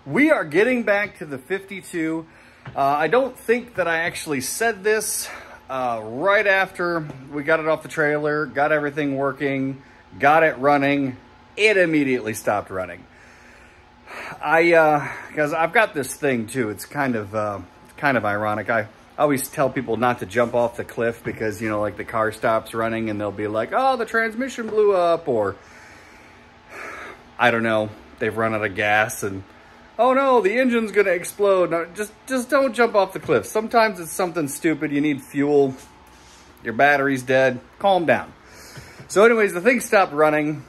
We are getting back to the 52. I don't think that I actually said this right after we got it off the trailer, got everything working, got it running, it immediately stopped running. Because I've got this thing too. It's kind of ironic. I always tell people not to jump off the cliff because, you know, like the car stops running and they'll be like, oh, the transmission blew up, or I don't know, they've run out of gas and, oh no, the engine's gonna explode. No, just don't jump off the cliff. Sometimes it's something stupid. You need fuel, your battery's dead, calm down. So anyways, the thing stopped running.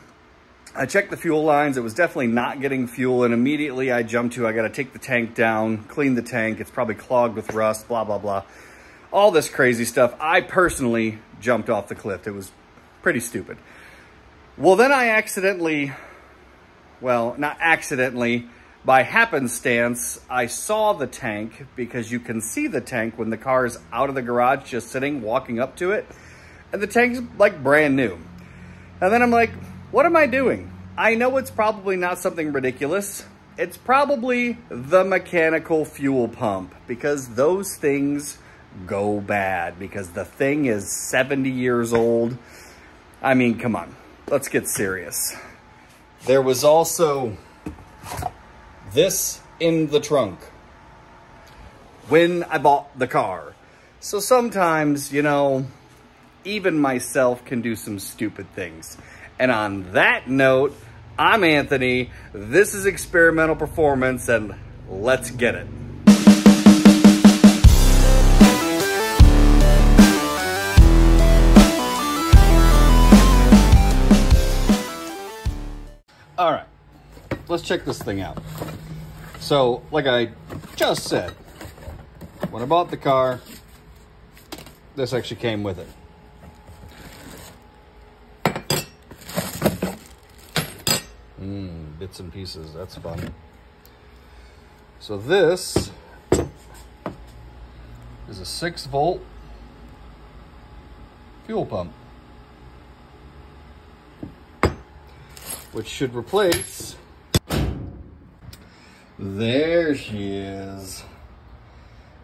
I checked the fuel lines. It was definitely not getting fuel, and immediately I jumped to, I gotta take the tank down, clean the tank. It's probably clogged with rust, blah, blah, blah. All this crazy stuff. I personally jumped off the cliff. It was pretty stupid. Well, then I accidentally, well, not accidentally, by happenstance, I saw the tank, because you can see the tank when the car is out of the garage, just sitting, walking up to it. And the tank's like brand new. And then I'm like, what am I doing? I know it's probably not something ridiculous. It's probably the mechanical fuel pump, because those things go bad, because the thing is 70 years old. I mean, come on, let's get serious. There was also this in the trunk when I bought the car. So sometimes, you know, even myself can do some stupid things. And on that note, I'm Anthony, this is Experimental Performance, and let's get it. All right, let's check this thing out. So, like I just said, when I bought the car, this actually came with it. Bits and pieces, that's fun. So this is a 6-volt fuel pump, which should replace, there she is.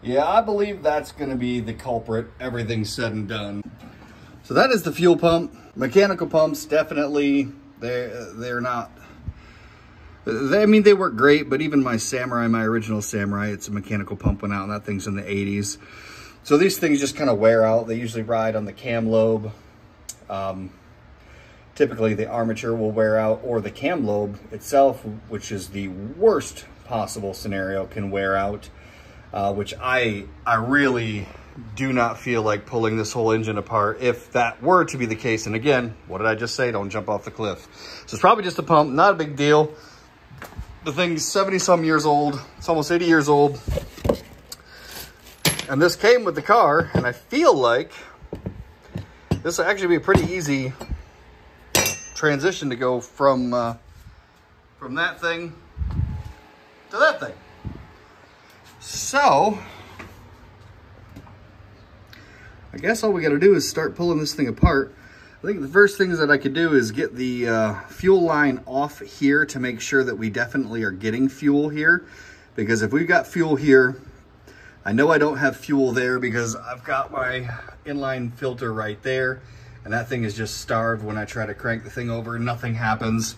Yeah, I believe that's gonna be the culprit, everything's said and done. So that is the fuel pump. Mechanical pumps, definitely, they're not, I mean, they work great, but even my Samurai, my original Samurai, it's a mechanical pump went out, and that thing's in the 80s. So these things just kind of wear out. They usually ride on the cam lobe. Typically the armature will wear out, or the cam lobe itself, which is the worst possible scenario, can wear out, which I really do not feel like pulling this whole engine apart if that were to be the case. And again, what did I just say? Don't jump off the cliff. So it's probably just a pump, not a big deal. The thing's 70-some years old. It's almost 80 years old. And this came with the car, and I feel like this will actually be a pretty easy transition to go from that thing to that thing. So, I guess all we gotta do is start pulling this thing apart. I think the first things that I could do is get the fuel line off here to make sure that we definitely are getting fuel here. Because if we've got fuel here, I know I don't have fuel there because I've got my inline filter right there. And that thing is just starved. When I try to crank the thing over, nothing happens.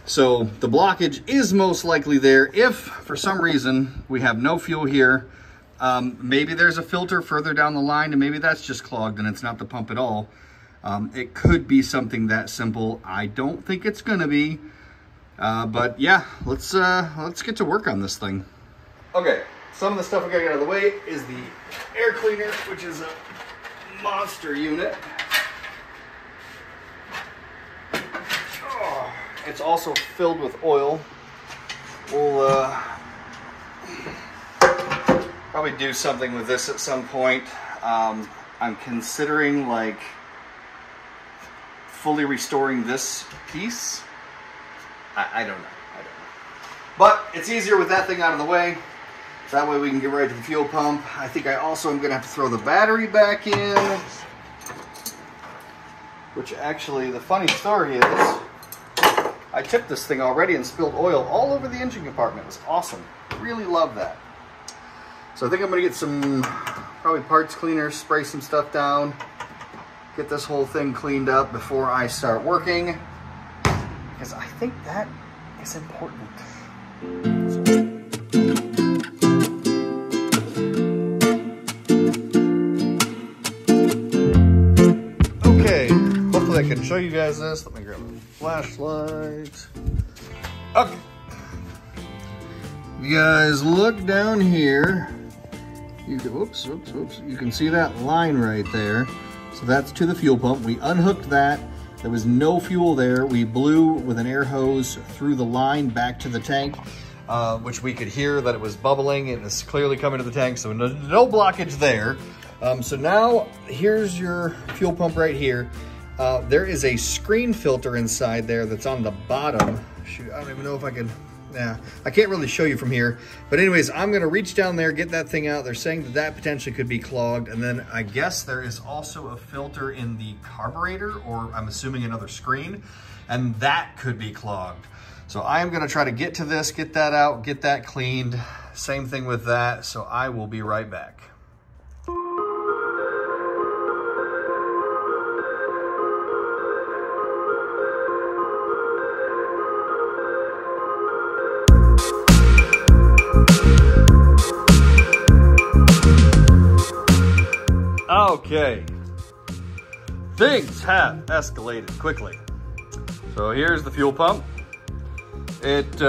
So the blockage is most likely there. If for some reason we have no fuel here, maybe there's a filter further down the line and maybe that's just clogged and it's not the pump at all. It could be something that simple. I don't think it's gonna be, but yeah, let's get to work on this thing. Okay, some of the stuff we gotta get out of the way is the air cleaner, which is a monster unit. Oh, it's also filled with oil. We'll probably do something with this at some point. I'm considering like fully restoring this piece. I don't know. But it's easier with that thing out of the way. That way we can get right to the fuel pump. I think I also am gonna have to throw the battery back in. Which actually, the funny story is, I tipped this thing already and spilled oil all over the engine compartment. It was awesome. Really love that. So I think I'm gonna get some, probably parts cleaner, spray some stuff down, get this whole thing cleaned up before I start working, because I think that is important. Okay, hopefully I can show you guys this. Let me grab my flashlight. Okay. You guys look down here. You can, whoops. You can see that line right there. So that's to the fuel pump. We unhooked that. There was no fuel there. We blew with an air hose through the line back to the tank, which we could hear that it was bubbling. It was clearly coming to the tank, so no blockage there. So now here's your fuel pump right here. There is a screen filter inside there that's on the bottom. Shoot, I don't even know if I can, yeah, I can't really show you from here. But anyways, I'm gonna reach down there, get that thing out. They're saying that that potentially could be clogged. And then I guess there is also a filter in the carburetor, or I'm assuming another screen, and that could be clogged. So I'm gonna try to get to this, get that out, get that cleaned. Same thing with that, so I will be right back. Okay, things have escalated quickly. So here's the fuel pump. It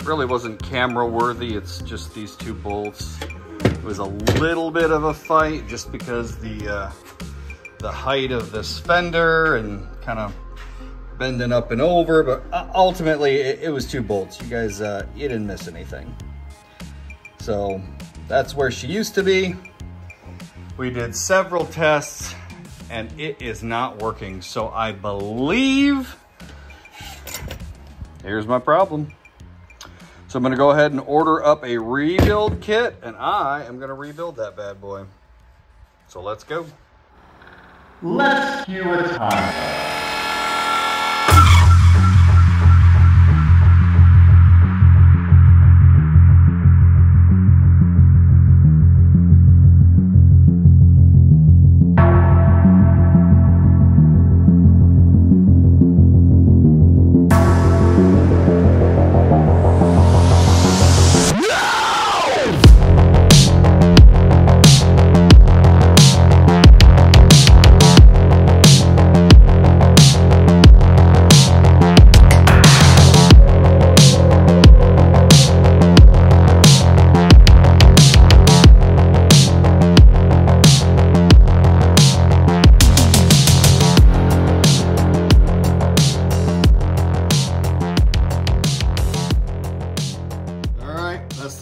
really wasn't camera worthy. It's just these two bolts. It was a little bit of a fight just because the height of this fender and kind of bending up and over, but ultimately it was two bolts. You guys, you didn't miss anything. So that's where she used to be. We did several tests and it is not working. So I believe, here's my problem. So I'm gonna go ahead and order up a rebuild kit, and I am gonna rebuild that bad boy. So let's go. Let's cue a timer.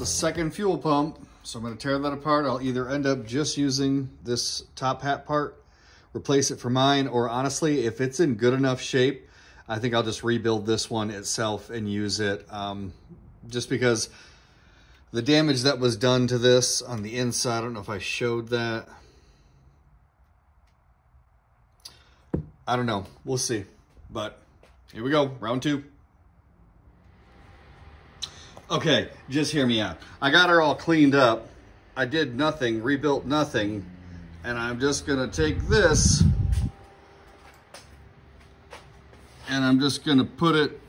Second fuel pump, so I'm going to tear that apart. I'll either end up just using this top hat part, replace it for mine, or honestly, if it's in good enough shape, I think I'll just rebuild this one itself and use it, just because the damage that was done to this on the inside, I don't know if I showed that. I don't know, we'll see, but here we go, round two. Okay, just hear me out. I got her all cleaned up. I did nothing, rebuilt nothing, and I'm just gonna take this and I'm just gonna put it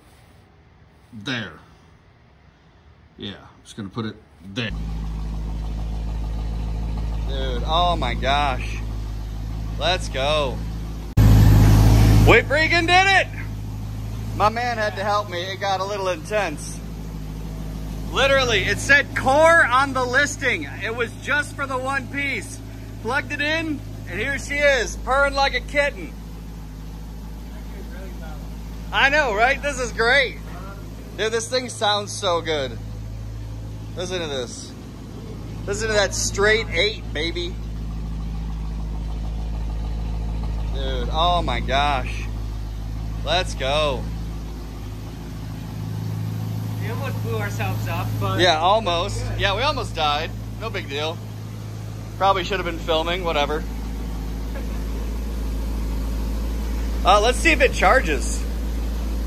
there. Yeah, I'm just gonna put it there. Dude, oh my gosh. Let's go. We freaking did it! My man had to help me. It got a little intense. Literally, it said core on the listing. It was just for the one piece. Plugged it in, and here she is, purring like a kitten. I know, right? This is great. Dude, this thing sounds so good. Listen to this. Listen to that straight 8, baby. Dude, oh my gosh. Let's go. We almost blew ourselves up, but... Yeah, almost. Yeah, we almost died. No big deal. Probably should have been filming, whatever. Let's see if it charges.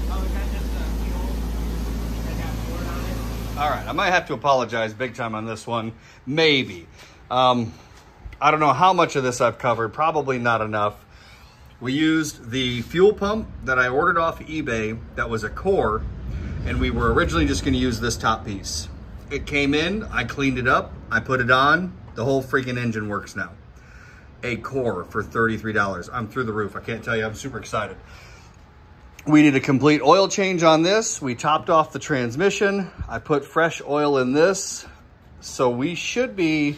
Oh, we got just All right, I might have to apologize big time on this one. Maybe. I don't know how much of this I've covered. Probably not enough. We used the fuel pump that I ordered off eBay that was a core, and we were originally just going to use this top piece. It came in, I cleaned it up, I put it on, the whole freaking engine works now. A core for $33. I'm through the roof. I can't tell you, I'm super excited. We did a complete oil change on this. We topped off the transmission. I put fresh oil in this. So we should be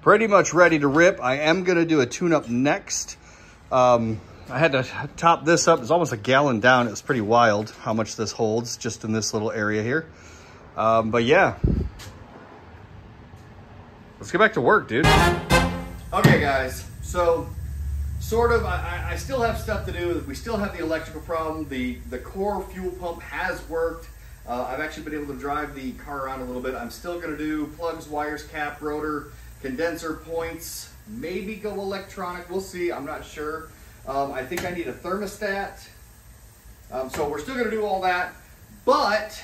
pretty much ready to rip. I am gonna do a tune-up next. I had to top this up. It's almost a gallon down. It's pretty wild how much this holds just in this little area here. But yeah, let's get back to work, dude. Okay, guys, so sort of, I still have stuff to do. We still have the electrical problem. The core fuel pump has worked. I've actually been able to drive the car around a little bit. I'm still gonna do plugs, wires, cap, rotor, condenser points, maybe go electronic. We'll see, I'm not sure. I think I need a thermostat. So we're still gonna do all that, but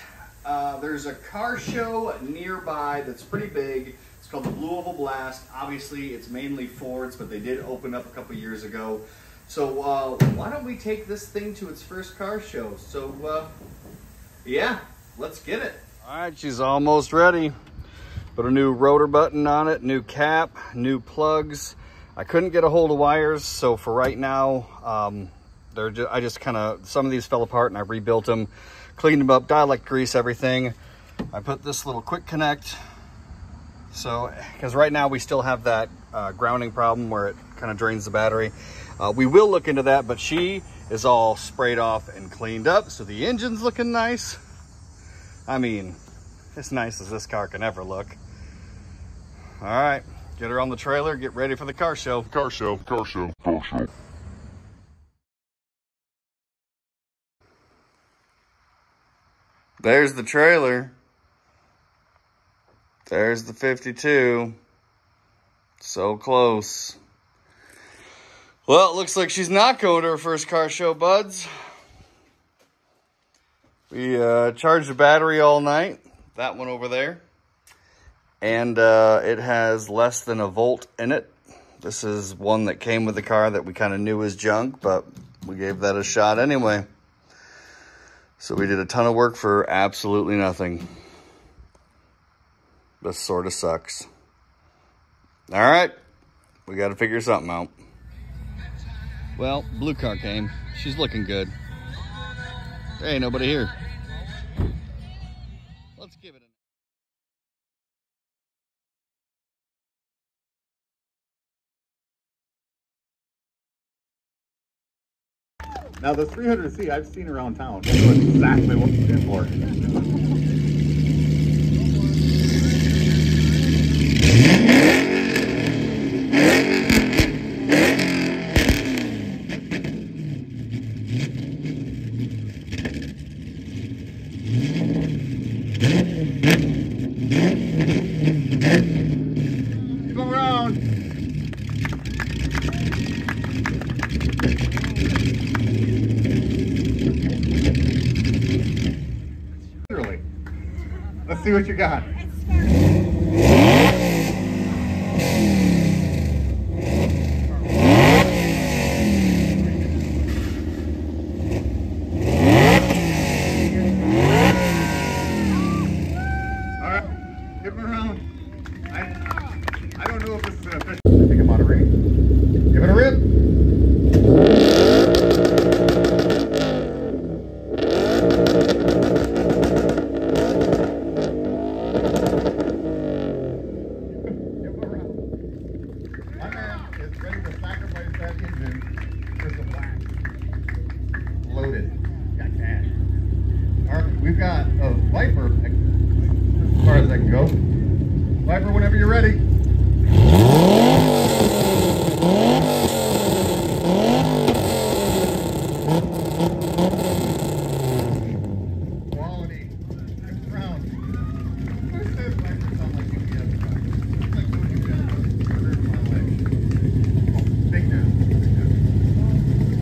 there's a car show nearby that's pretty big. It's called the Blue Oval Blast. Obviously, it's mainly Fords, but they did open up a couple years ago. So why don't we take this thing to its first car show? So yeah, let's get it. All right, she's almost ready. Put a new rotor button on it, new cap, new plugs. I couldn't get a hold of wires, so for right now, I just kind of, some of these fell apart and I rebuilt them, cleaned them up, dielectric grease, everything. I put this little quick connect. So, because right now we still have that grounding problem where it kind of drains the battery. We will look into that, but she is all sprayed off and cleaned up. So the engine's looking nice. I mean, as nice as this car can ever look. All right, get her on the trailer, get ready for the car show. Car show. There's the trailer. There's the 52. So close. Well, it looks like she's not going to her first car show, buds. We charged the battery all night. That one over there. And it has less than a volt in it. This is one that came with the car that we kind of knew was junk, but we gave that a shot anyway. So we did a ton of work for absolutely nothing. This sort of sucks. All right, we got to figure something out. Well, blue car came. She's looking good. There ain't nobody here. Let's give it a... Now the 300C I've seen around town. I know exactly what it's in for. Go around. Literally. Let's see what you got. We've got a Viper as far as I can go. Viper, whenever you're ready. Quality. Next round. What's this Viper sound like UPS? It's like going UPS. My leg. Oh, big news.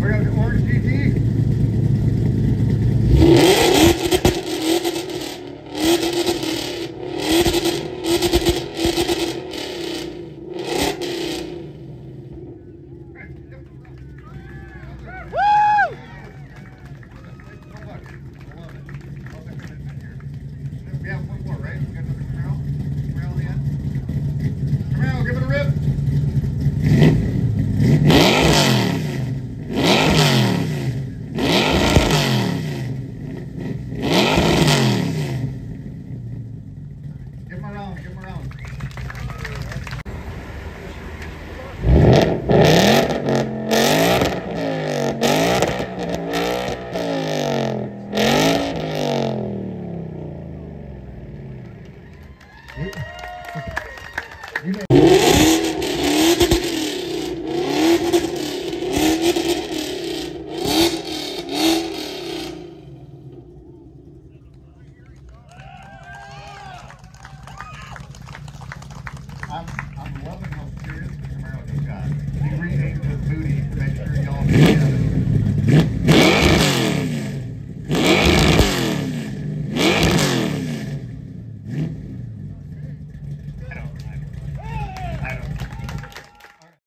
We're going to Orange GT. around. You may I'm loving how serious